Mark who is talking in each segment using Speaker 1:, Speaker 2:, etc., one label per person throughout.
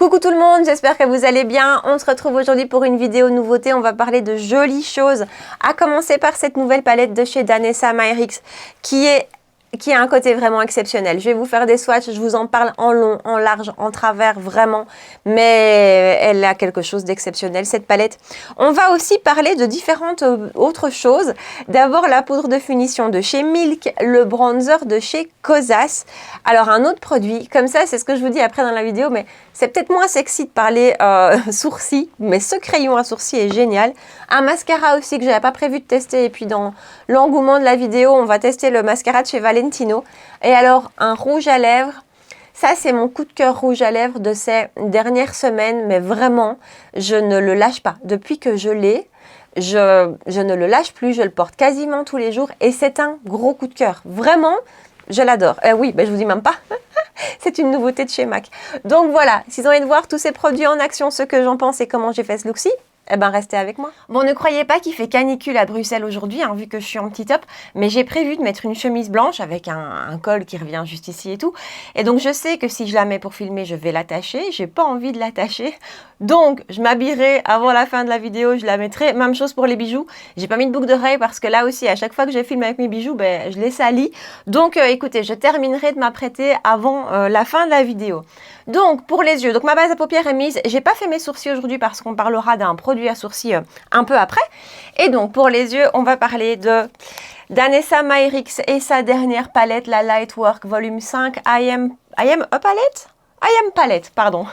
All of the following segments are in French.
Speaker 1: Coucou tout le monde, j'espère que vous allez bien. On se retrouve aujourd'hui pour une vidéo nouveauté. On va parler de jolies choses, à commencer par cette nouvelle palette de chez Danessa Myricks qui a un côté vraiment exceptionnel. Je vais vous faire des swatchs, je vous en parle en long, en large, en travers, vraiment. Mais elle a quelque chose d'exceptionnel, cette palette. On va aussi parler de différentes autres choses. D'abord, la poudre de finition de chez Milk, le bronzer de chez Kosas. Alors, un autre produit, comme ça, c'est ce que je vous dis après dans la vidéo, mais c'est peut-être moins sexy de parler sourcils, mais ce crayon à sourcils est génial. Un mascara aussi que je n'avais pas prévu de tester. Et puis, dans l'engouement de la vidéo, on va tester le mascara de chez Valentino. Et alors, un rouge à lèvres. Ça, c'est mon coup de cœur rouge à lèvres de ces dernières semaines. Mais vraiment, je ne le lâche pas. Depuis que je l'ai, je ne le lâche plus. Je le porte quasiment tous les jours. Et c'est un gros coup de cœur. Vraiment, je l'adore. Oui, ben, je vous dis même pas. C'est une nouveauté de chez MAC. Donc voilà, si vous avez envie de voir tous ces produits en action, ce que j'en pense et comment j'ai fait ce look-ci, eh ben restez avec moi. Bon, ne croyez pas qu'il fait canicule à Bruxelles aujourd'hui, hein, vu que je suis en petit top, mais j'ai prévu de mettre une chemise blanche avec un col qui revient juste ici et tout. Et donc je sais que si je la mets pour filmer, je vais l'attacher. J'ai pas envie de l'attacher. Donc je m'habillerai avant la fin de la vidéo, je la mettrai. Même chose pour les bijoux. J'ai pas mis de boucle d'oreille parce que là aussi, à chaque fois que je filme avec mes bijoux, ben, je les salis. Donc écoutez, je terminerai de m'apprêter avant la fin de la vidéo. Donc pour les yeux, donc ma base à paupières est mise. J'ai pas fait mes sourcils aujourd'hui parce qu'on parlera d'un produit à sourcils un peu après. Et donc pour les yeux, on va parler de Danessa Myricks et sa dernière palette, la Lightwork Volume 5 I am a palette? I am palette, pardon.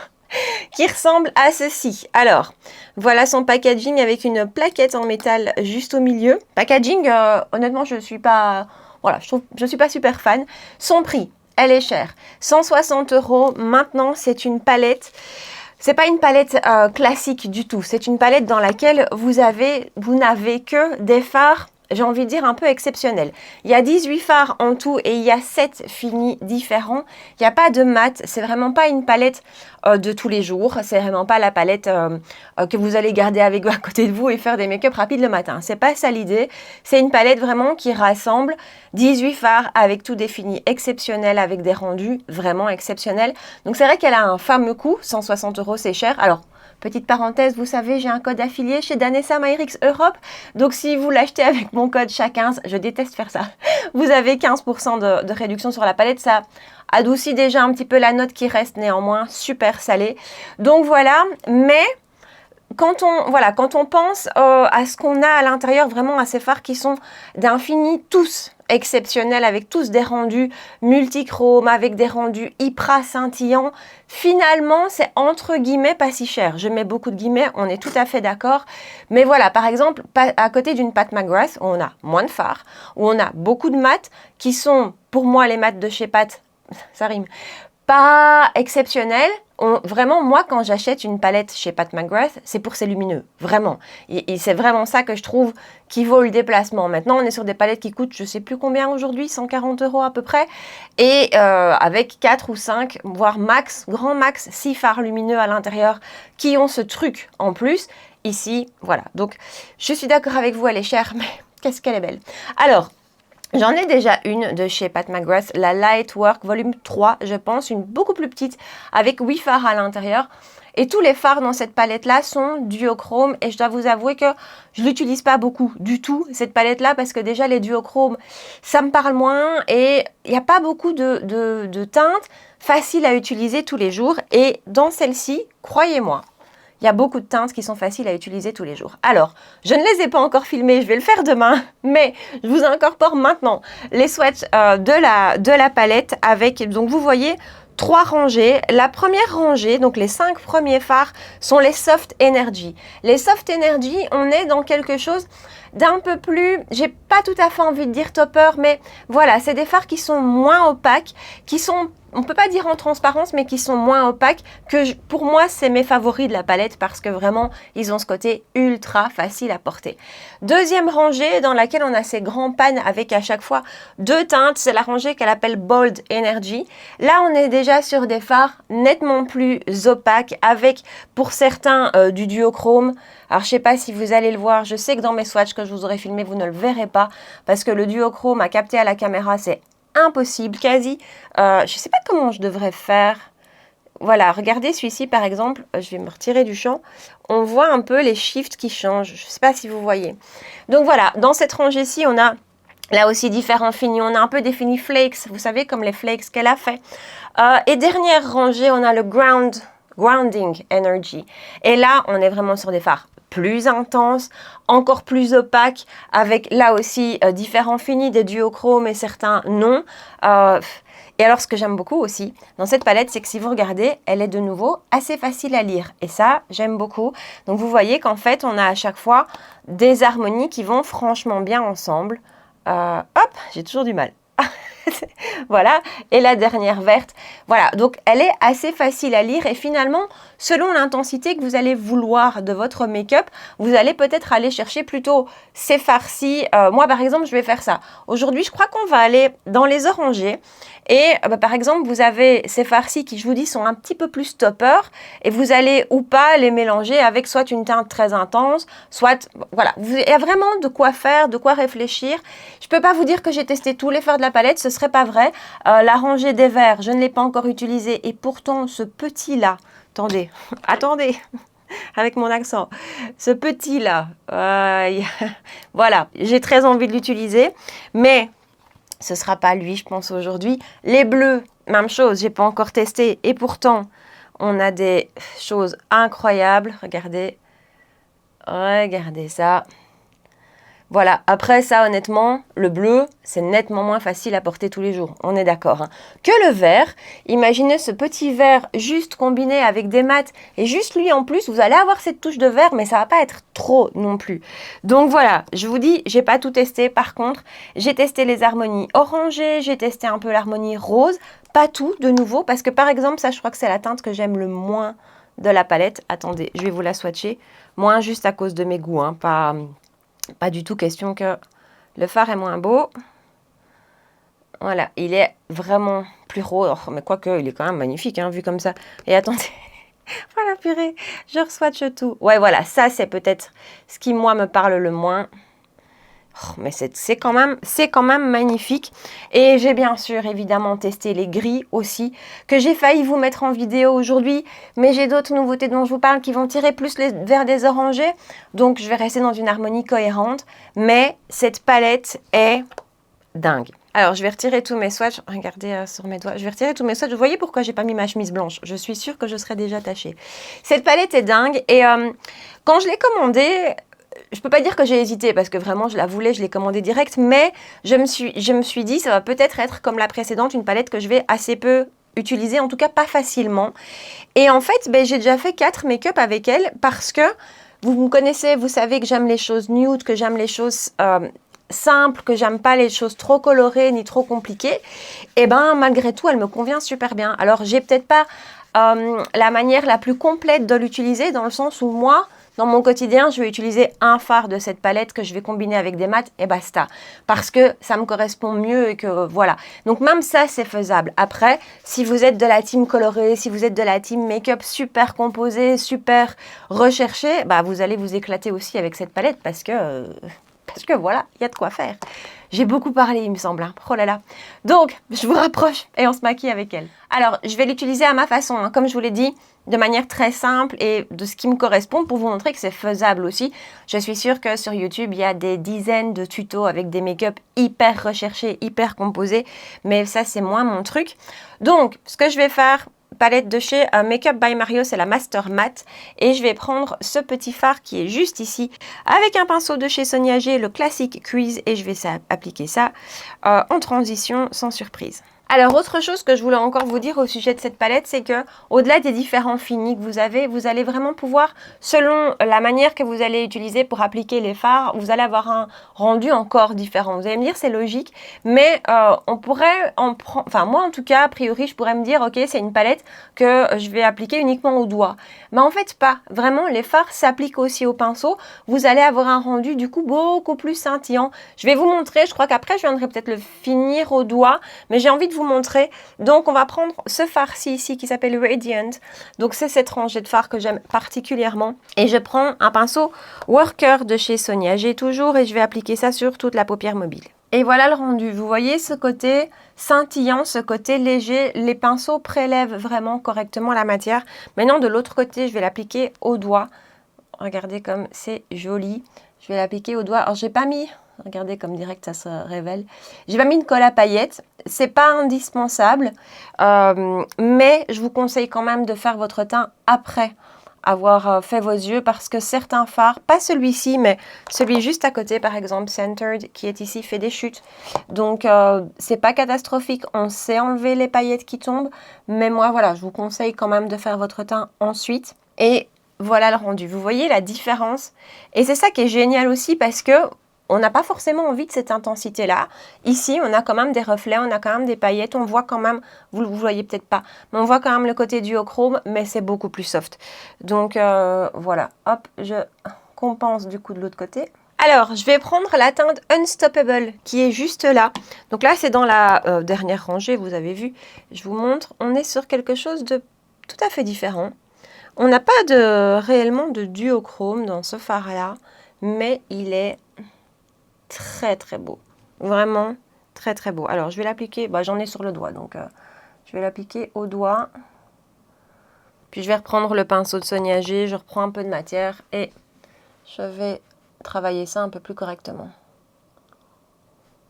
Speaker 1: Qui ressemble à ceci. Alors, voilà son packaging avec une plaquette en métal juste au milieu. Packaging, honnêtement, je suis pas super fan. Son prix, elle est chère. 160 €. Maintenant, c'est une palette. C'est pas une palette classique du tout. C'est une palette dans laquelle vous n'avez que des fards, j'ai envie de dire, un peu exceptionnels. Il y a 18 fards en tout et il y a 7 finis différents. Il n'y a pas de mat. C'est vraiment pas une palette de tous les jours. C'est vraiment pas la palette que vous allez garder avec vous à côté de vous et faire des make-up rapides le matin. C'est pas ça l'idée. C'est une palette vraiment qui rassemble 18 fards avec tout des finis exceptionnels, avec des rendus vraiment exceptionnels. Donc c'est vrai qu'elle a un fameux coût. 160 €, c'est cher. Alors, petite parenthèse, vous savez, j'ai un code affilié chez Danessa Myricks Europe. Donc, si vous l'achetez avec mon code CHA15, je déteste faire ça. Vous avez 15% de réduction sur la palette. Ça adoucit déjà un petit peu la note qui reste néanmoins super salée. Donc, voilà. Mais quand on pense à ce qu'on a à l'intérieur, vraiment à ces fards qui sont d'un fini tous exceptionnels, avec tous des rendus multichromes, avec des rendus hyper scintillants, finalement, c'est entre guillemets pas si cher. Je mets beaucoup de guillemets, on est tout à fait d'accord. Mais voilà, par exemple, à côté d'une Pat McGrath, où on a moins de fards, où on a beaucoup de mats, qui sont, pour moi, les mats de chez Pat, ça rime, pas exceptionnels. Vraiment, moi, quand j'achète une palette chez Pat McGrath, c'est pour ses lumineux, vraiment. Et c'est vraiment ça que je trouve qui vaut le déplacement. Maintenant, on est sur des palettes qui coûtent, je sais plus combien aujourd'hui, 140 € à peu près, et avec 4 ou 5, voire max, grand max, 6 fards lumineux à l'intérieur qui ont ce truc en plus. Ici, voilà. Donc, je suis d'accord avec vous, elle est chère, mais qu'est-ce qu'elle est belle. Alors, j'en ai déjà une de chez Pat McGrath, la Lightwork Volume 3, je pense, une beaucoup plus petite, avec 8 fards à l'intérieur. Et tous les fards dans cette palette-là sont duochrome et je dois vous avouer que je ne l'utilise pas beaucoup du tout, cette palette-là, parce que déjà les duochromes, ça me parle moins et il n'y a pas beaucoup de teintes faciles à utiliser tous les jours. Et dans celle-ci, croyez-moi, il y a beaucoup de teintes qui sont faciles à utiliser tous les jours. Alors, je ne les ai pas encore filmées, je vais le faire demain, mais je vous incorpore maintenant les swatchs de la palette avec, donc vous voyez, 3 rangées. La première rangée, donc les 5 premiers fards, sont les Soft Energy. Les Soft Energy, on est dans quelque chose d'un peu plus, j'ai pas tout à fait envie de dire topper, mais voilà, c'est des fards qui sont moins opaques, qui sont, on peut pas dire en transparence, mais qui sont moins opaques, pour moi, c'est mes favoris de la palette parce que vraiment, ils ont ce côté ultra facile à porter. Deuxième rangée dans laquelle on a ces grands pans avec à chaque fois 2 teintes, c'est la rangée qu'elle appelle Bold Energy. Là, on est déjà sur des fards nettement plus opaques avec, pour certains, du duochrome. Alors, je sais pas si vous allez le voir, je sais que dans mes swatchs que je vous aurai filmé, vous ne le verrez pas parce que le duochrome à capter à la caméra, c'est impossible, quasi. Je sais pas comment je devrais faire. voilà, regardez celui-ci par exemple, je vais me retirer du champ, on voit un peu les shifts qui changent, je ne sais pas si vous voyez. Donc voilà, dans cette rangée-ci, on a là aussi différents finis, on a un peu défini flakes, vous savez comme les flakes qu'elle a fait. Et dernière rangée, on a le grounding energy. Et là, on est vraiment sur des fards plus intenses, encore plus opaques, avec là aussi différents finis, des duochromes et certains non. Et alors, ce que j'aime beaucoup aussi dans cette palette, c'est que si vous regardez, elle est de nouveau assez facile à lire. Et ça, j'aime beaucoup. Donc, vous voyez qu'en fait, on a à chaque fois des harmonies qui vont franchement bien ensemble. Hop, j'ai toujours du mal. Voilà, et la dernière verte. Voilà, donc elle est assez facile à lire et finalement, selon l'intensité que vous allez vouloir de votre make-up, vous allez peut-être aller chercher plutôt ces farcis. Moi, par exemple, je vais faire ça. Aujourd'hui, je crois qu'on va aller dans les orangés. Et par exemple, vous avez ces farcis qui, je vous dis, sont un petit peu plus stopper et vous allez ou pas les mélanger avec soit une teinte très intense, soit, voilà, il y a vraiment de quoi faire, de quoi réfléchir. Je ne peux pas vous dire que j'ai testé tous les fards de la palette, ce ne serait pas vrai. La rangée des verts, je ne l'ai pas encore utilisée et pourtant ce petit-là, attendez, attendez, avec mon accent, ce petit-là, voilà, j'ai très envie de l'utiliser, mais ce ne sera pas lui, je pense, aujourd'hui. Les bleus, même chose, je n'ai pas encore testé. Et pourtant, on a des choses incroyables. Regardez. Regardez ça. Voilà, après ça, honnêtement, le bleu, c'est nettement moins facile à porter tous les jours. On est d'accord. Hein. Que le vert, imaginez ce petit vert juste combiné avec des mats et juste lui en plus, vous allez avoir cette touche de vert, mais ça va pas être trop non plus. Donc voilà, je vous dis, j'ai pas tout testé. Par contre, j'ai testé les harmonies orangées, j'ai testé un peu l'harmonie rose. Pas tout, de nouveau, parce que par exemple, ça, je crois que c'est la teinte que j'aime le moins de la palette. Attendez, je vais vous la swatcher. Moins juste à cause de mes goûts, hein, pas du tout question que le fard est moins beau. Voilà, il est vraiment plus rose. Oh, mais quoique, il est quand même magnifique, hein, vu comme ça. Et attendez, voilà, purée, je re-swatche tout. Ouais, voilà, ça, c'est peut-être ce qui, moi, me parle le moins. Oh, mais c'est quand même magnifique. Et j'ai bien sûr, évidemment, testé les gris aussi, que j'ai failli vous mettre en vidéo aujourd'hui. Mais j'ai d'autres nouveautés dont je vous parle qui vont tirer plus vers des orangés. Donc, je vais rester dans une harmonie cohérente. Mais cette palette est dingue. Alors, je vais retirer tous mes swatchs. Regardez sur mes doigts. Je vais retirer tous mes swatchs. Vous voyez pourquoi j'ai pas mis ma chemise blanche? Je suis sûre que je serais déjà tachée. Cette palette est dingue. Et quand je l'ai commandée, je peux pas dire que j'ai hésité parce que vraiment je la voulais, je l'ai commandée direct, mais je me suis dit ça va peut-être être comme la précédente, une palette que je vais assez peu utiliser, en tout cas pas facilement. Et en fait, j'ai déjà fait 4 make-up avec elle parce que vous me connaissez, vous savez que j'aime les choses nude, que j'aime les choses simples, que j'aime pas les choses trop colorées ni trop compliquées. Et malgré tout, elle me convient super bien. Alors j'ai peut-être pas la manière la plus complète de l'utiliser dans le sens où moi, dans mon quotidien, je vais utiliser un fard de cette palette que je vais combiner avec des mats et basta. Parce que ça me correspond mieux et que voilà. Donc même ça, c'est faisable. Après, si vous êtes de la team colorée, si vous êtes de la team make-up super composée, super recherchée, vous allez vous éclater aussi avec cette palette parce que voilà, il y a de quoi faire. J'ai beaucoup parlé, il me semble. Hein. Oh là là. Donc, je vous rapproche et on se maquille avec elle. Alors, je vais l'utiliser à ma façon. Hein. Comme je vous l'ai dit, de manière très simple et de ce qui me correspond pour vous montrer que c'est faisable aussi. Je suis sûre que sur YouTube, il y a des dizaines de tutos avec des make-up hyper recherchés, hyper composés. Mais ça, c'est moins mon truc. Donc, ce que je vais faire, palette de chez Makeup by Mario, c'est la Master Matte. Et je vais prendre ce petit fard qui est juste ici avec un pinceau de chez Sonia G, le classique Crease. Et je vais appliquer ça en transition sans surprise. Alors, autre chose que je voulais encore vous dire au sujet de cette palette, c'est que au-delà des différents finis que vous avez, vous allez vraiment pouvoir, selon la manière que vous allez utiliser pour appliquer les fards, vous allez avoir un rendu encore différent. Vous allez me dire, c'est logique, mais on pourrait en prendre, enfin moi en tout cas, a priori, je pourrais me dire, ok, c'est une palette que je vais appliquer uniquement au doigt. Mais en fait, pas. Vraiment, les fards s'appliquent aussi au pinceau. Vous allez avoir un rendu du coup beaucoup plus scintillant. Je vais vous montrer, je crois qu'après, je viendrai peut-être le finir au doigt, mais j'ai envie de vous montrer. Donc, on va prendre ce fard-ci ici qui s'appelle Radiant. Donc, c'est cette rangée de fards que j'aime particulièrement. Et je prends un pinceau Worker de chez Sonia G toujours et je vais appliquer ça sur toute la paupière mobile. Et voilà le rendu. Vous voyez ce côté scintillant, ce côté léger. Les pinceaux prélèvent vraiment correctement la matière. Maintenant, de l'autre côté, je vais l'appliquer au doigt. Regardez comme c'est joli. Je vais l'appliquer au doigt. Alors, j'ai pas mis... Regardez comme direct ça se révèle. J'ai pas mis une colle à paillettes. C'est pas indispensable. Mais je vous conseille quand même de faire votre teint après avoir fait vos yeux parce que certains fards, pas celui-ci, mais celui juste à côté, par exemple, Centered, qui est ici, fait des chutes. Donc, c'est pas catastrophique. On sait enlever les paillettes qui tombent. Mais moi, voilà, je vous conseille quand même de faire votre teint ensuite. Et voilà le rendu. Vous voyez la différence? Et c'est ça qui est génial aussi parce que on n'a pas forcément envie de cette intensité-là. Ici, on a quand même des reflets, on a quand même des paillettes, on voit quand même, vous ne voyez peut-être pas, mais on voit quand même le côté duochrome, mais c'est beaucoup plus soft. Donc voilà, hop, je compense du coup de l'autre côté. Alors, je vais prendre la teinte Unstoppable qui est juste là. Donc là, c'est dans la dernière rangée, vous avez vu. Je vous montre, on est sur quelque chose de tout à fait différent. On n'a pas réellement de duochrome dans ce fard-là, mais il est très très beau, vraiment très très beau. Alors je vais l'appliquer, j'en ai sur le doigt, donc je vais l'appliquer au doigt, puis je vais reprendre le pinceau de Sonia G, je reprends un peu de matière et je vais travailler ça un peu plus correctement.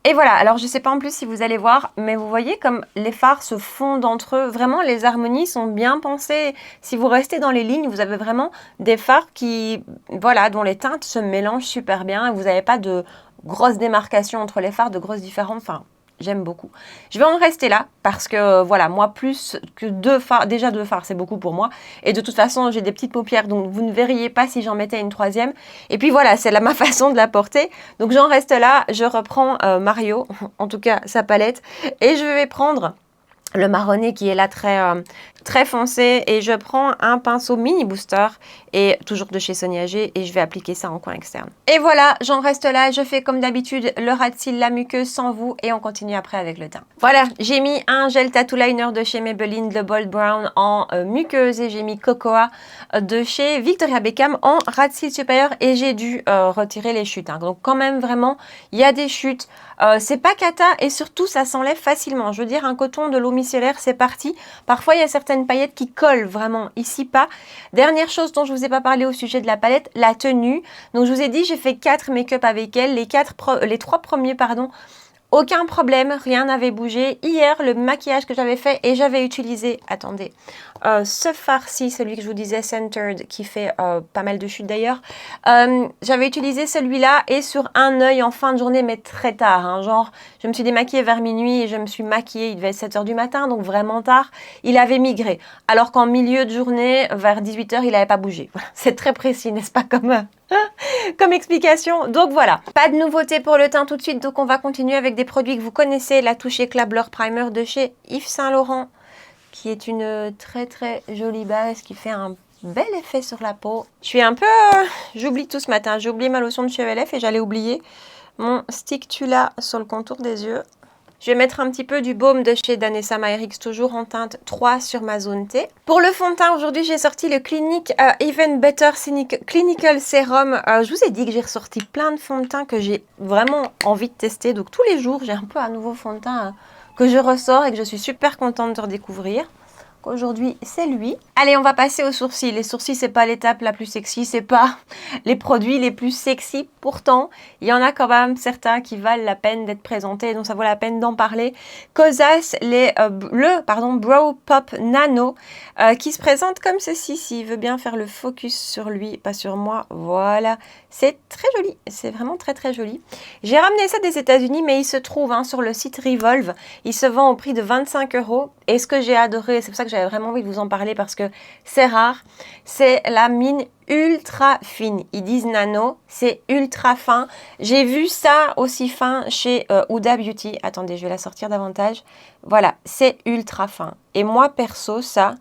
Speaker 1: Et voilà, alors je ne sais pas en plus si vous allez voir, mais vous voyez comme les fards se fondent entre eux. Vraiment, les harmonies sont bien pensées. Si vous restez dans les lignes, vous avez vraiment des fards qui, voilà, dont les teintes se mélangent super bien. Et vous n'avez pas de grosses démarcations entre les fards, de grosses différences. Enfin, j'aime beaucoup. Je vais en rester là parce que, voilà, moi, plus que 2 fards, déjà 2 fards, c'est beaucoup pour moi. Et de toute façon, j'ai des petites paupières, donc vous ne verriez pas si j'en mettais une troisième. Et puis voilà, c'est ma façon de la porter. Donc j'en reste là, je reprends Mario, en tout cas sa palette, et je vais prendre le marronné qui est là très foncé, et je prends un pinceau mini booster et toujours de chez Sonia G, et je vais appliquer ça en coin externe. Et voilà, j'en reste là, je fais comme d'habitude le ras de cils, la muqueuse sans vous, et on continue après avec le teint. Voilà, j'ai mis un gel tattoo liner de chez Maybelline, le Bold Brown en muqueuse, et j'ai mis Cocoa de chez Victoria Beckham en ras de cils supérieur, et j'ai dû retirer les chutes. Hein. Donc quand même vraiment, il y a des chutes. C'est pas cata, et surtout ça s'enlève facilement. Je veux dire, un coton, de l'eau micellaire, c'est parti. Parfois il y a certaines paillettes qui collent vraiment, ici pas. Dernière chose dont je vous ai pas parlé au sujet de la palette, la tenue. Donc je vous ai dit, j'ai fait 4 make-up avec elle, les 3 premiers, pardon. Aucun problème, rien n'avait bougé. Hier, le maquillage que j'avais fait, et j'avais utilisé, attendez, ce fard-ci, celui que je vous disais, Centered, qui fait pas mal de chutes d'ailleurs. J'avais utilisé celui-là et sur un œil en fin de journée, mais très tard. Hein, genre, je me suis démaquillée vers minuit et je me suis maquillée, il devait être 7 h du matin, donc vraiment tard. Il avait migré. Alors qu'en milieu de journée, vers 18 h, il n'avait pas bougé. Voilà, c'est très précis, n'est-ce pas, comme explication. Donc voilà, pas de nouveauté pour le teint tout de suite, donc on va continuer avec des produits que vous connaissez, la touche éclat Blur Primer de chez Yves Saint Laurent, qui est une très très jolie base qui fait un bel effet sur la peau. Je suis un peu... j'oublie tout ce matin, j'ai oublié ma lotion de chez ELF et j'allais oublier mon stick Tula sur le contour des yeux. Je vais mettre un petit peu du baume de chez Danessa Myricks, toujours en teinte 3 sur ma zone T. Pour le fond de teint, aujourd'hui, j'ai sorti le Clinique Even Better Clinical Serum. Je vous ai dit que j'ai ressorti plein de fonds de teint que j'ai vraiment envie de tester. Donc, tous les jours, j'ai un peu un nouveau fond de teint que je ressors et que je suis super contente de redécouvrir. Aujourd'hui, c'est lui. Allez, on va passer aux sourcils. Les sourcils, c'est pas l'étape la plus sexy, c'est pas les produits les plus sexy. Pourtant, il y en a quand même certains qui valent la peine d'être présentés, donc ça vaut la peine d'en parler. Cosas, le Brow Pop Nano, qui se présente comme ceci. S'il veut bien faire le focus sur lui, pas sur moi, voilà. C'est très joli, c'est vraiment très très joli. J'ai ramené ça des États-Unis, mais il se trouve sur le site Revolve. Il se vend au prix de 25 €. Et ce que j'ai adoré, c'est pour ça que j'avais vraiment envie de vous en parler parce que c'est rare, c'est la mine ultra fine. Ils disent nano, c'est ultra fin. J'ai vu ça aussi fin chez Huda Beauty. Attendez, je vais la sortir davantage. Voilà, c'est ultra fin. Et moi, perso, ça,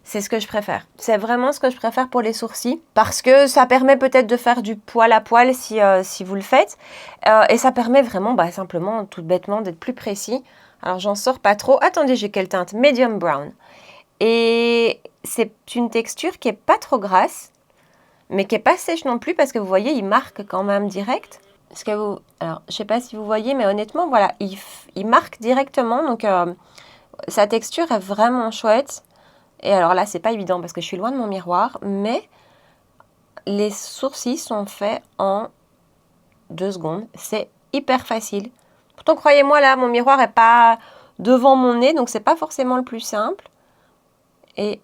Speaker 1: c'est ce que je préfère. C'est vraiment ce que je préfère pour les sourcils parce que ça permet peut-être de faire du poil à poil si vous le faites. Et ça permet vraiment, simplement, tout bêtement, d'être plus précis. Alors, j'en sors pas trop. Attendez, j'ai quelle teinte? Medium brown. Et c'est une texture qui est pas trop grasse, mais qui est pas sèche non plus parce que vous voyez, il marque quand même direct. Alors, je sais pas si vous voyez, mais honnêtement, voilà, il marque directement. Donc, sa texture est vraiment chouette. Et alors là, c'est pas évident parce que je suis loin de mon miroir, mais les sourcils sont faits en 2 secondes. C'est hyper facile. Pourtant, croyez-moi, là, mon miroir est pas devant mon nez, donc c'est pas forcément le plus simple. Et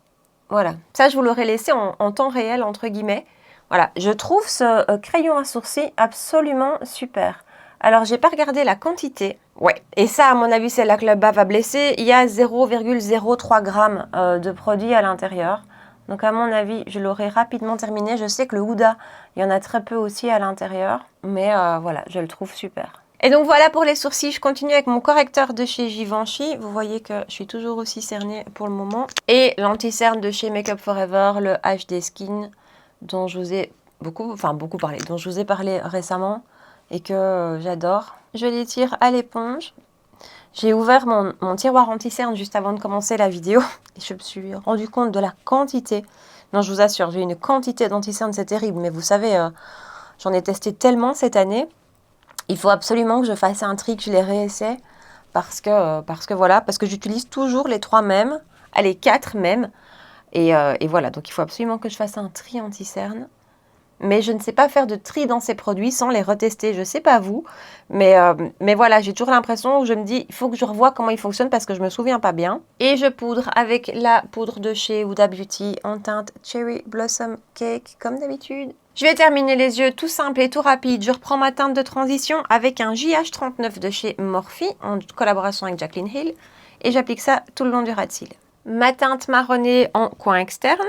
Speaker 1: voilà. Ça, je vous l'aurais laissé en temps réel, entre guillemets. Voilà. Je trouve ce crayon à sourcils absolument super. Alors, j'ai pas regardé la quantité. Ouais. Et ça, à mon avis, c'est là que le bas va blesser. Il y a 0,03 grammes de produit à l'intérieur. Donc, à mon avis, je l'aurai rapidement terminé. Je sais que le Huda, il y en a très peu aussi à l'intérieur. Mais voilà, je le trouve super. Et donc voilà pour les sourcils, je continue avec mon correcteur de chez Givenchy. Vous voyez que je suis toujours aussi cernée pour le moment. Et l'anti-cerne de chez Make Up Forever, le HD Skin, dont je vous ai beaucoup parlé, dont je vous ai parlé récemment et que j'adore. Je l'étire à l'éponge. J'ai ouvert mon tiroir anti-cerne juste avant de commencer la vidéo. Et je me suis rendu compte de la quantité. Non, je vous assure, j'ai une quantité d'anti-cerne, c'est terrible. Mais vous savez, j'en ai testé tellement cette année. Il faut absolument que je fasse un tri, que je les réessaie, parce que j'utilise toujours les 3 mêmes, les 4 mêmes, et voilà, donc il faut absolument que je fasse un tri anti-cerne. Mais je ne sais pas faire de tri dans ces produits sans les retester, je ne sais pas vous, mais voilà, j'ai toujours l'impression où je me dis, il faut que je revoie comment ils fonctionnent parce que je ne me souviens pas bien. Et je poudre avec la poudre de chez Huda Beauty en teinte Cherry Blossom Cake, comme d'habitude. Je vais terminer les yeux tout simple et tout rapide. Je reprends ma teinte de transition avec un JH39 de chez Morphe en collaboration avec Jaclyn Hill. Et j'applique ça tout le long du ras de cils. Ma teinte marronnée en coin externe.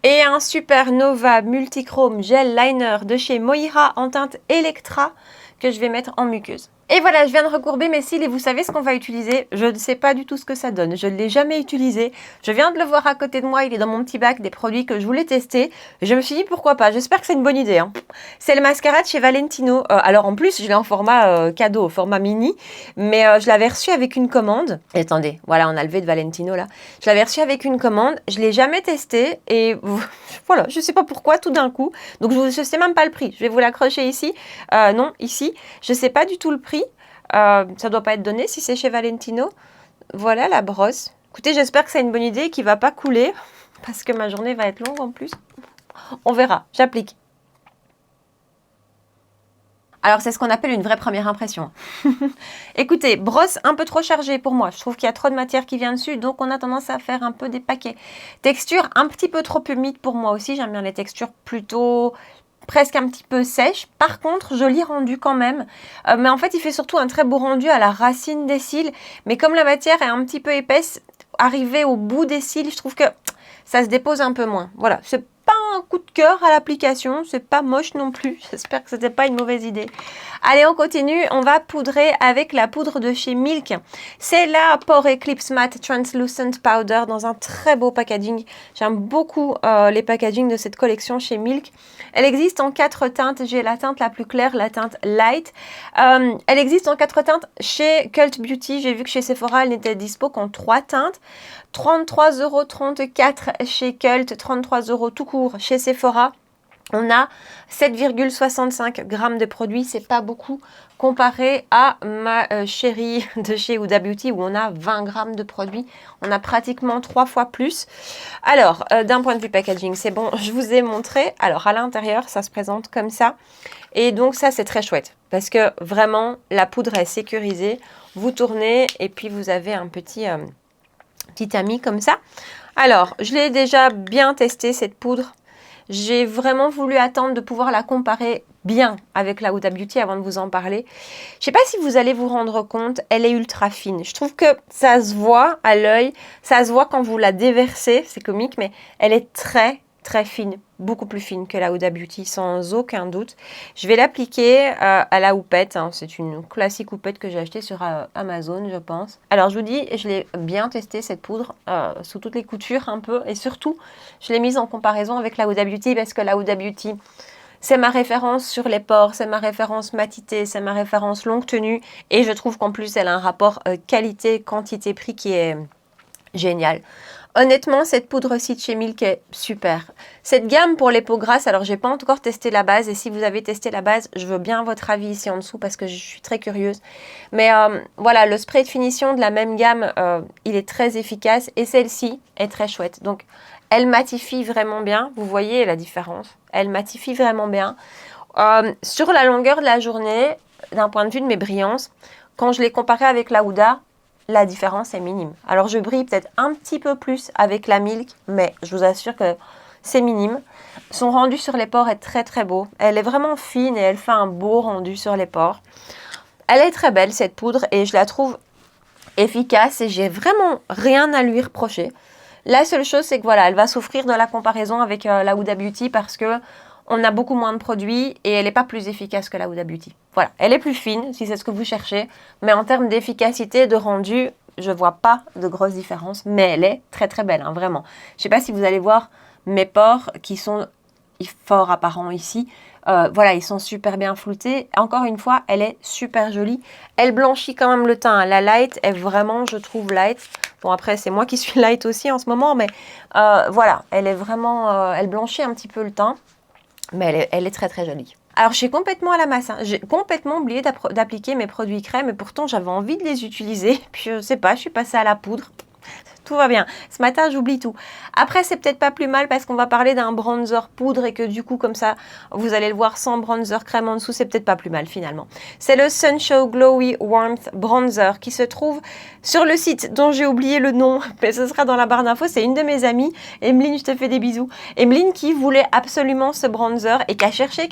Speaker 1: Et un Supernova Multichrome Gel Liner de chez Moira en teinte Electra que je vais mettre en muqueuse. Et voilà, je viens de recourber mes cils et vous savez ce qu'on va utiliser. Je ne sais pas du tout ce que ça donne. Je ne l'ai jamais utilisé. Je viens de le voir à côté de moi. Il est dans mon petit bac des produits que je voulais tester. Et je me suis dit pourquoi pas. J'espère que c'est une bonne idée. Hein. C'est le mascara de chez Valentino. Alors en plus, je l'ai en format cadeau, format mini. Mais je l'avais reçu avec une commande. Et attendez, voilà, on a le V de Valentino là. Je l'avais reçu avec une commande. Je ne l'ai jamais testé. Et voilà, je ne sais pas pourquoi tout d'un coup. Donc je ne sais même pas le prix. Je vais vous l'accrocher ici. Non, ici. Je ne sais pas du tout le prix. Ça ne doit pas être donné si c'est chez Valentino. Voilà la brosse. Écoutez, j'espère que c'est une bonne idée et qu'il ne va pas couler parce que ma journée va être longue en plus. On verra, j'applique. Alors, c'est ce qu'on appelle une vraie première impression. Écoutez, brosse un peu trop chargée pour moi. Je trouve qu'il y a trop de matière qui vient dessus, donc on a tendance à faire un peu des paquets. Texture un petit peu trop humide pour moi aussi. J'aime bien les textures plutôt presque un petit peu sèche. Par contre, joli rendu quand même. Mais en fait, il fait surtout un très beau rendu à la racine des cils. Mais comme la matière est un petit peu épaisse, arrivé au bout des cils, je trouve que ça se dépose un peu moins. Voilà, c'est pas un coup de cœur à l'application, c'est pas moche non plus. J'espère que c'était pas une mauvaise idée. Allez, on continue. On va poudrer avec la poudre de chez Milk. C'est la Pore Eclipse Matte Translucent Powder dans un très beau packaging. J'aime beaucoup les packagings de cette collection chez Milk. Elle existe en 4 teintes. J'ai la teinte la plus claire, la teinte light. Elle existe en 4 teintes chez Cult Beauty. J'ai vu que chez Sephora, elle n'était dispo qu'en 3 teintes. 33,34 € chez Cult, 33 € tout court chez Sephora. On a 7,65 grammes de produits, c'est pas beaucoup comparé à ma chérie de chez Huda Beauty où on a 20 grammes de produits. On a pratiquement 3 fois plus. Alors, d'un point de vue packaging, c'est bon, je vous ai montré. Alors, à l'intérieur, ça se présente comme ça. Et donc, ça, c'est très chouette parce que vraiment, la poudre est sécurisée. Vous tournez et puis vous avez un petit ami comme ça. Alors, je l'ai déjà bien testé cette poudre. J'ai vraiment voulu attendre de pouvoir la comparer bien avec la Huda Beauty avant de vous en parler. Je ne sais pas si vous allez vous rendre compte, elle est ultra fine. Je trouve que ça se voit à l'œil, ça se voit quand vous la déversez, c'est comique, mais elle est très fine, beaucoup plus fine que la Huda Beauty, sans aucun doute. Je vais l'appliquer à la houppette, hein. C'est une classique houppette que j'ai achetée sur Amazon, je pense. Alors, je vous dis, je l'ai bien testé, cette poudre, sous toutes les coutures un peu, et surtout, je l'ai mise en comparaison avec la Huda Beauty, parce que la Huda Beauty, c'est ma référence sur les pores, c'est ma référence matité, c'est ma référence longue tenue, et je trouve qu'en plus, elle a un rapport qualité-quantité-prix qui est génial. Honnêtement, cette poudre-ci de chez Milk est super. Cette gamme pour les peaux grasses, alors j'ai pas encore testé la base, et si vous avez testé la base, je veux bien votre avis ici en dessous parce que je suis très curieuse. Mais voilà, le spray de finition de la même gamme, il est très efficace, et celle-ci est très chouette. Donc, elle matifie vraiment bien, vous voyez la différence, elle matifie vraiment bien. Sur la longueur de la journée, d'un point de vue de mes brillances, quand je l'ai comparée avec la Huda, la différence est minime. Alors, je brille peut-être un petit peu plus avec la Milk, mais je vous assure que c'est minime. Son rendu sur les pores est très très beau. Elle est vraiment fine et elle fait un beau rendu sur les pores. Elle est très belle cette poudre et je la trouve efficace et j'ai vraiment rien à lui reprocher. La seule chose, c'est que voilà, elle va souffrir de la comparaison avec la Huda Beauty parce que on a beaucoup moins de produits et elle n'est pas plus efficace que la Huda Beauty. Voilà, elle est plus fine si c'est ce que vous cherchez, mais en termes d'efficacité, de rendu, je ne vois pas de grosse différence, mais elle est très très belle, hein, vraiment. Je ne sais pas si vous allez voir mes pores qui sont fort apparents ici. Voilà, ils sont super bien floutés. Encore une fois, elle est super jolie. Elle blanchit quand même le teint. La light est vraiment, je trouve, light. Bon, après, c'est moi qui suis light aussi en ce moment, mais voilà, elle est vraiment... elle blanchit un petit peu le teint. Mais elle est très très jolie. Alors je suis complètement à la masse, hein. J'ai complètement oublié d'appliquer mes produits crème et pourtant j'avais envie de les utiliser. Puis je sais pas, je suis passée à la poudre. Tout va bien. Ce matin, j'oublie tout. Après, c'est peut-être pas plus mal parce qu'on va parler d'un bronzer poudre et que du coup, comme ça, vous allez le voir sans bronzer crème en dessous. C'est peut-être pas plus mal finalement. C'est le Sunshow Glowy Warmth Bronzer qui se trouve sur le site dont j'ai oublié le nom, mais ce sera dans la barre d'infos. C'est une de mes amies, Emeline, je te fais des bisous. Emeline qui voulait absolument ce bronzer et qui a cherché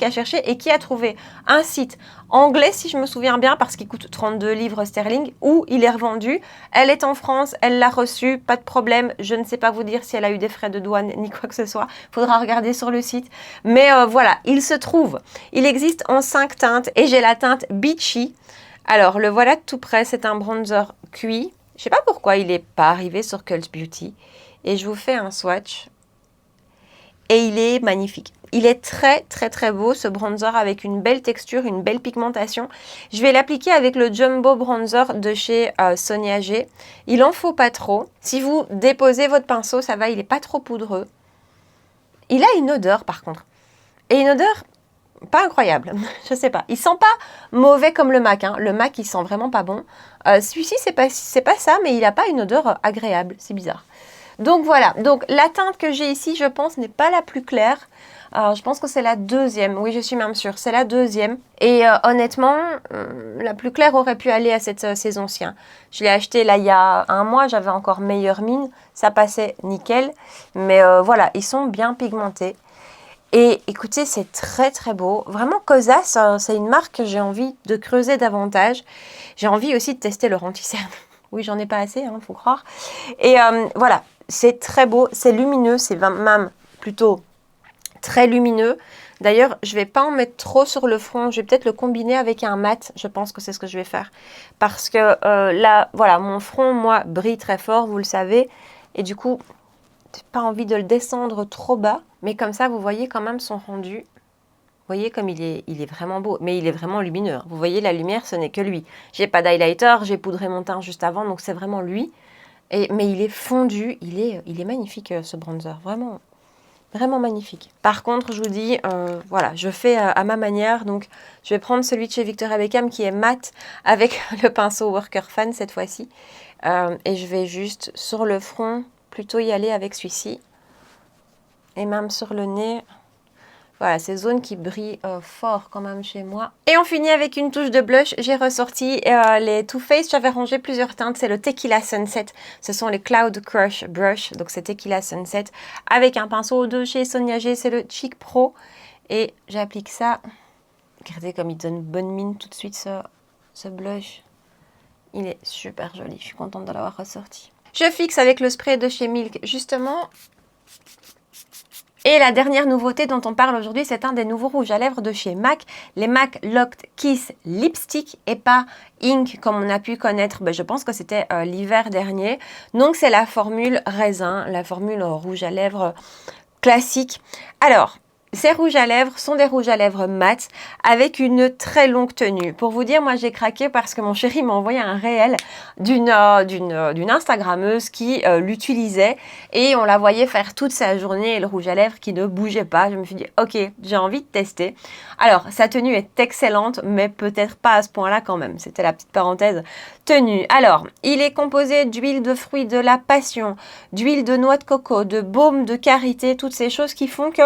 Speaker 1: et qui a trouvé un site anglais, si je me souviens bien, parce qu'il coûte 32 livres sterling, où il est revendu. Elle est en France, elle l'a reçu, pas de problème. Je ne sais pas vous dire si elle a eu des frais de douane ni quoi que ce soit. Faudra regarder sur le site. Mais voilà, il se trouve. Il existe en 5 teintes et j'ai la teinte Beachy. Alors, le voilà de tout près. C'est un bronzer cuit. Je sais pas pourquoi il n'est pas arrivé sur Cult Beauty. Et je vous fais un swatch. Et il est magnifique. Il est très très très beau ce bronzer avec une belle texture, une belle pigmentation. Je vais l'appliquer avec le Jumbo Bronzer de chez Sonia G. Il en faut pas trop. Si vous déposez votre pinceau, ça va, il n'est pas trop poudreux. Il a une odeur par contre. Et une odeur pas incroyable. Je sais pas. Il sent pas mauvais comme le MAC. Hein. Le MAC, il sent vraiment pas bon. Celui-ci, c'est pas ça, mais il n'a pas une odeur agréable. C'est bizarre. Donc voilà, donc la teinte que j'ai ici, je pense, n'est pas la plus claire. Je pense que c'est la deuxième, oui je suis même sûre, c'est la deuxième. Et honnêtement, la plus claire aurait pu aller à cette saison-ci. Je l'ai acheté là il y a un mois, j'avais encore meilleure mine, ça passait nickel. Mais voilà, ils sont bien pigmentés. Et écoutez, c'est très très beau. Vraiment, Kosas, c'est une marque que j'ai envie de creuser davantage. J'ai envie aussi de tester leur anti-cerne. Oui, j'en ai pas assez, hein, faut croire. Et voilà. C'est très beau, c'est lumineux, c'est même plutôt très lumineux. D'ailleurs, je ne vais pas en mettre trop sur le front, je vais peut-être le combiner avec un mat, je pense que c'est ce que je vais faire. Parce que là, voilà, mon front, moi, brille très fort, vous le savez. Et du coup, je n'ai pas envie de le descendre trop bas. Mais comme ça, vous voyez quand même son rendu. Vous voyez comme il est vraiment beau, mais il est vraiment lumineux. Vous voyez, la lumière, ce n'est que lui. J'ai pas d'highlighter, j'ai poudré mon teint juste avant, donc c'est vraiment lui. Mais il est fondu, il est magnifique ce bronzer, vraiment, vraiment magnifique. Par contre, je vous dis, voilà, je fais à ma manière, donc je vais prendre celui de chez Victoria Beckham qui est mat avec le pinceau Worker Fan cette fois-ci. Et je vais juste sur le front plutôt y aller avec celui-ci. Et même sur le nez. Voilà, ces zones qui brillent fort quand même chez moi. Et on finit avec une touche de blush. J'ai ressorti les Too Faced. J'avais rangé plusieurs teintes. C'est le Tequila Sunset. Ce sont les Cloud Crush Brush. Donc c'est Tequila Sunset. Avec un pinceau de chez Sonia G. C'est le Cheek Pro. Et j'applique ça. Regardez comme il donne bonne mine tout de suite ce blush. Il est super joli. Je suis contente de l'avoir ressorti. Je fixe avec le spray de chez Milk justement. Et la dernière nouveauté dont on parle aujourd'hui, c'est un des nouveaux rouges à lèvres de chez MAC, les MAC Locked Kiss Lipstick et pas Ink comme on a pu connaître, je pense que c'était l'hiver dernier. Donc c'est la formule raisin, la formule rouge à lèvres classique. Alors, Ces rouges à lèvres sont des rouges à lèvres mat avec une très longue tenue. Pour vous dire, moi j'ai craqué parce que mon chéri m'a envoyé un réel d'une Instagrammeuse qui l'utilisait et on la voyait faire toute sa journée et le rouge à lèvres qui ne bougeait pas. Je me suis dit, ok, j'ai envie de tester. Alors, sa tenue est excellente, mais peut-être pas à ce point-là quand même. C'était la petite parenthèse tenue. Alors, il est composé d'huile de fruits de la passion, d'huile de noix de coco, de baume de karité, toutes ces choses qui font que,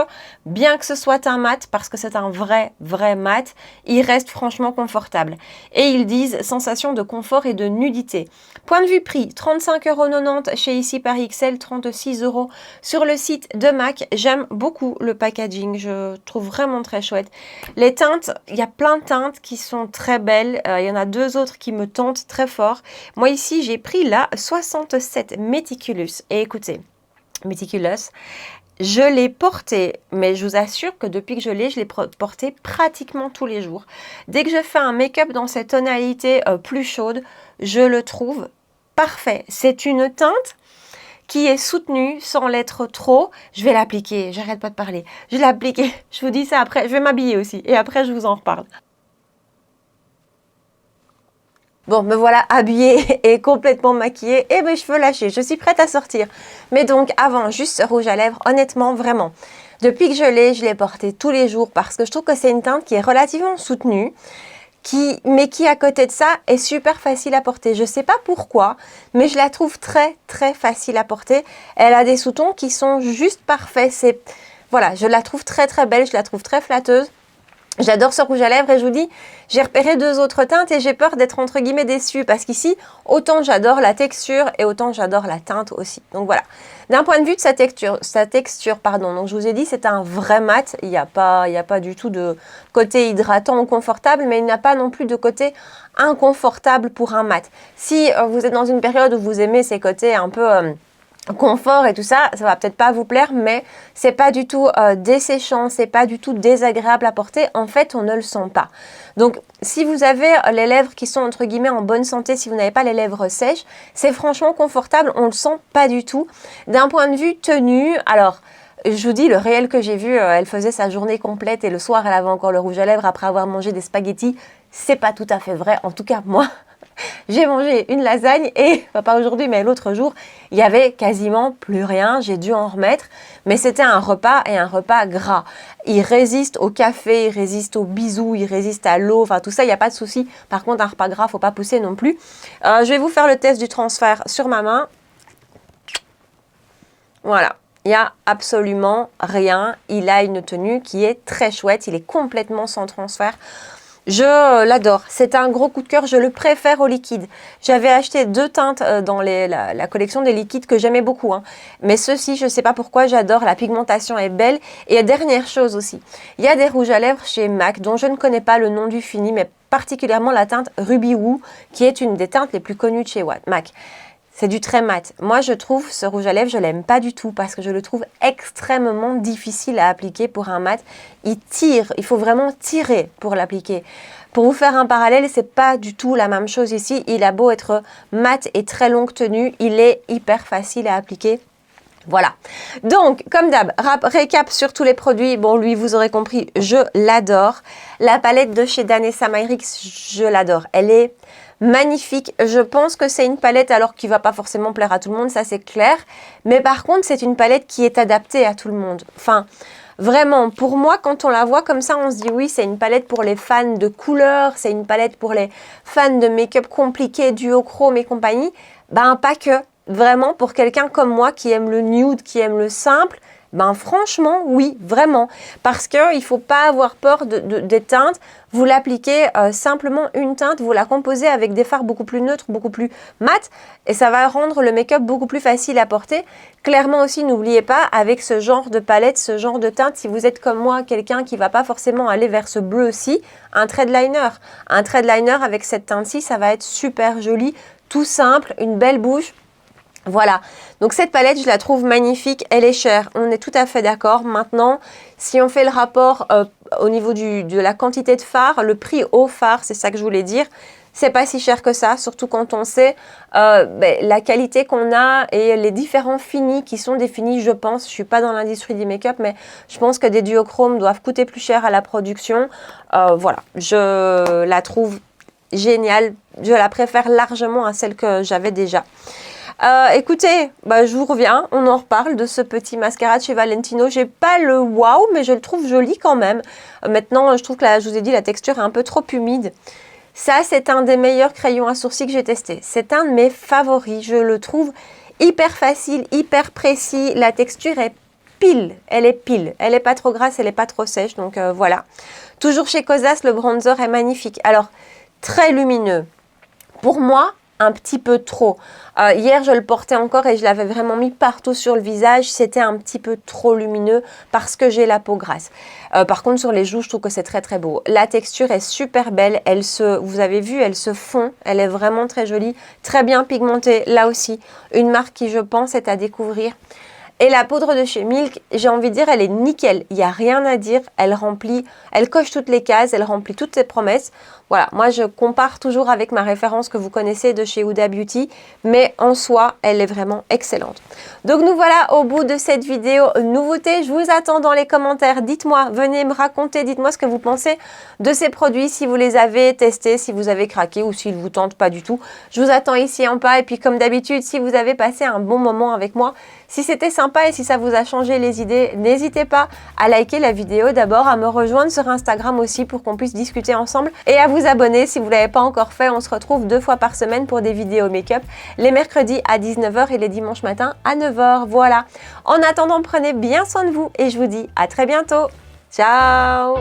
Speaker 1: bien que ce soit un mat, parce que c'est un vrai mat, il reste franchement confortable. Et ils disent sensation de confort et de nudité. Point de vue prix, 35,90 € chez Ici Paris XL, 36 € sur le site de MAC. J'aime beaucoup le packaging, je trouve vraiment très chouette. Les teintes, il y a plein de teintes qui sont très belles. Il y en a deux autres qui me tentent très fort. Moi ici, j'ai pris la 67 Meticulous. Et écoutez, Meticulous, je l'ai porté, mais je vous assure que depuis que je l'ai porté pratiquement tous les jours. Dès que je fais un make-up dans cette tonalité plus chaude, je le trouve parfait. C'est une teinte qui est soutenue sans l'être trop. Je vais l'appliquer, j'arrête pas de parler. Je vais l'appliquer, je vous dis ça après. Je vais m'habiller aussi et après je vous en reparle. Bon, me voilà habillée et complètement maquillée et mes cheveux lâchés. Je suis prête à sortir. Mais donc, avant, juste ce rouge à lèvres, honnêtement, vraiment, depuis que je l'ai porté tous les jours parce que je trouve que c'est une teinte qui est relativement soutenue, mais qui, à côté de ça, est super facile à porter. Je ne sais pas pourquoi, mais je la trouve très facile à porter. Elle a des sous-tons qui sont juste parfaits. Voilà, je la trouve très belle, je la trouve très flatteuse. J'adore ce rouge à lèvres et je vous dis, j'ai repéré deux autres teintes et j'ai peur d'être entre guillemets déçue parce qu'ici, autant j'adore la texture et autant j'adore la teinte aussi. Donc voilà, d'un point de vue de sa texture, donc je vous ai dit, c'est un vrai mat. Il n'y a pas du tout de côté hydratant ou confortable, mais il n'y a pas non plus de côté inconfortable pour un mat. Si vous êtes dans une période où vous aimez ces côtés un peu confort et tout ça, ça va peut-être pas vous plaire, mais c'est pas du tout desséchant, c'est pas du tout désagréable à porter. En fait, on ne le sent pas. Donc, si vous avez les lèvres qui sont entre guillemets en bonne santé, si vous n'avez pas les lèvres sèches, c'est franchement confortable. On le sent pas du tout. D'un point de vue tenue, alors. Je vous dis, le réel que j'ai vu, elle faisait sa journée complète et le soir, elle avait encore le rouge à lèvres après avoir mangé des spaghettis. C'est pas tout à fait vrai. En tout cas, moi, j'ai mangé une lasagne et, pas aujourd'hui, mais l'autre jour, il y avait quasiment plus rien. J'ai dû en remettre, mais c'était un repas et un repas gras. Il résiste au café, il résiste aux bisous, il résiste à l'eau, enfin tout ça, il n'y a pas de souci. Par contre, un repas gras, faut pas pousser non plus. Je vais vous faire le test du transfert sur ma main. Voilà. Il n'y a absolument rien. Il a une tenue qui est très chouette. Il est complètement sans transfert. Je l'adore. C'est un gros coup de cœur. Je le préfère au liquide. J'avais acheté deux teintes dans la collection des liquides que j'aimais beaucoup. Mais ceux-ci, je ne sais pas pourquoi, j'adore. La pigmentation est belle. Et dernière chose aussi, il y a des rouges à lèvres chez MAC dont je ne connais pas le nom du fini, mais particulièrement la teinte Ruby Woo, qui est une des teintes les plus connues de chez MAC. C'est du très mat. Moi, je trouve ce rouge à lèvres, je l'aime pas du tout parce que je le trouve extrêmement difficile à appliquer pour un mat. Il tire, il faut vraiment tirer pour l'appliquer. Pour vous faire un parallèle, c'est pas du tout la même chose ici. Il a beau être mat et très longue tenue, il est hyper facile à appliquer. Voilà. Donc, comme d'hab, récap sur tous les produits. Bon, lui, vous aurez compris, je l'adore. La palette de chez Danessa Myricks, je l'adore. Elle est magnifique. Je pense que c'est une palette alors qui va pas forcément plaire à tout le monde, ça c'est clair. Mais par contre, c'est une palette qui est adaptée à tout le monde. Enfin, vraiment, pour moi, quand on la voit comme ça, on se dit oui, c'est une palette pour les fans de couleurs, c'est une palette pour les fans de make-up compliqué, duochrome et compagnie. Ben, pas que. Vraiment, pour quelqu'un comme moi qui aime le nude, qui aime le simple, ben franchement, oui, vraiment. Parce qu'il ne faut pas avoir peur des teintes. Vous l'appliquez simplement une teinte, vous la composez avec des fards beaucoup plus neutres, beaucoup plus mat. Et ça va rendre le make-up beaucoup plus facile à porter. Clairement aussi, n'oubliez pas, avec ce genre de palette, ce genre de teinte, si vous êtes comme moi, quelqu'un qui ne va pas forcément aller vers ce bleu-ci, un thread liner. Un thread liner avec cette teinte-ci, ça va être super joli, tout simple, une belle bouche. Voilà, donc cette palette, je la trouve magnifique, elle est chère, on est tout à fait d'accord. Maintenant, si on fait le rapport au niveau de la quantité de fard, le prix au fard, c'est ça que je voulais dire. C'est pas si cher que ça, surtout quand on sait la qualité qu'on a et les différents finis qui sont des finis, je pense. Je suis pas dans l'industrie du make-up, mais je pense que des duochromes doivent coûter plus cher à la production. Voilà, je la trouve géniale. Je la préfère largement à celle que j'avais déjà. Écoutez, je vous reviens, on en reparle de ce petit mascara de chez Valentino. J'ai pas le waouh, mais je le trouve joli quand même. Maintenant, je trouve que je vous ai dit, la texture est un peu trop humide. Ça, c'est un des meilleurs crayons à sourcils que j'ai testé. C'est un de mes favoris. Je le trouve hyper facile, hyper précis. La texture est pile. Elle est pile. Elle n'est pas trop grasse, elle n'est pas trop sèche. Donc voilà. Toujours chez Kosas, le bronzer est magnifique. Alors, très lumineux. Pour moi, un petit peu trop. Hier, je le portais encore et je l'avais vraiment mis partout sur le visage. C'était un petit peu trop lumineux parce que j'ai la peau grasse. Par contre, sur les joues, je trouve que c'est très très beau. La texture est super belle. Vous avez vu, elle se fond. Elle est vraiment très jolie, très bien pigmentée. Là aussi, une marque qui, je pense, est à découvrir. Et la poudre de chez Milk, j'ai envie de dire, elle est nickel. Il n'y a rien à dire. Elle coche toutes les cases, elle remplit toutes ses promesses. Voilà, moi je compare toujours avec ma référence que vous connaissez de chez Huda Beauty, mais en soi, elle est vraiment excellente. Donc nous voilà au bout de cette vidéo nouveauté. Je vous attends dans les commentaires. Dites-moi, venez me raconter, dites-moi ce que vous pensez de ces produits, si vous les avez testés, si vous avez craqué ou s'ils ne vous tentent pas du tout. Je vous attends ici en bas et puis comme d'habitude, si vous avez passé un bon moment avec moi, si c'était sympa et si ça vous a changé les idées, n'hésitez pas à liker la vidéo d'abord, à me rejoindre sur Instagram aussi pour qu'on puisse discuter ensemble et à vous abonner si vous ne l'avez pas encore fait. On se retrouve 2 fois par semaine pour des vidéos make-up, les mercredis à 19 h et les dimanches matins à 9 h. Voilà. En attendant, prenez bien soin de vous et je vous dis à très bientôt. Ciao!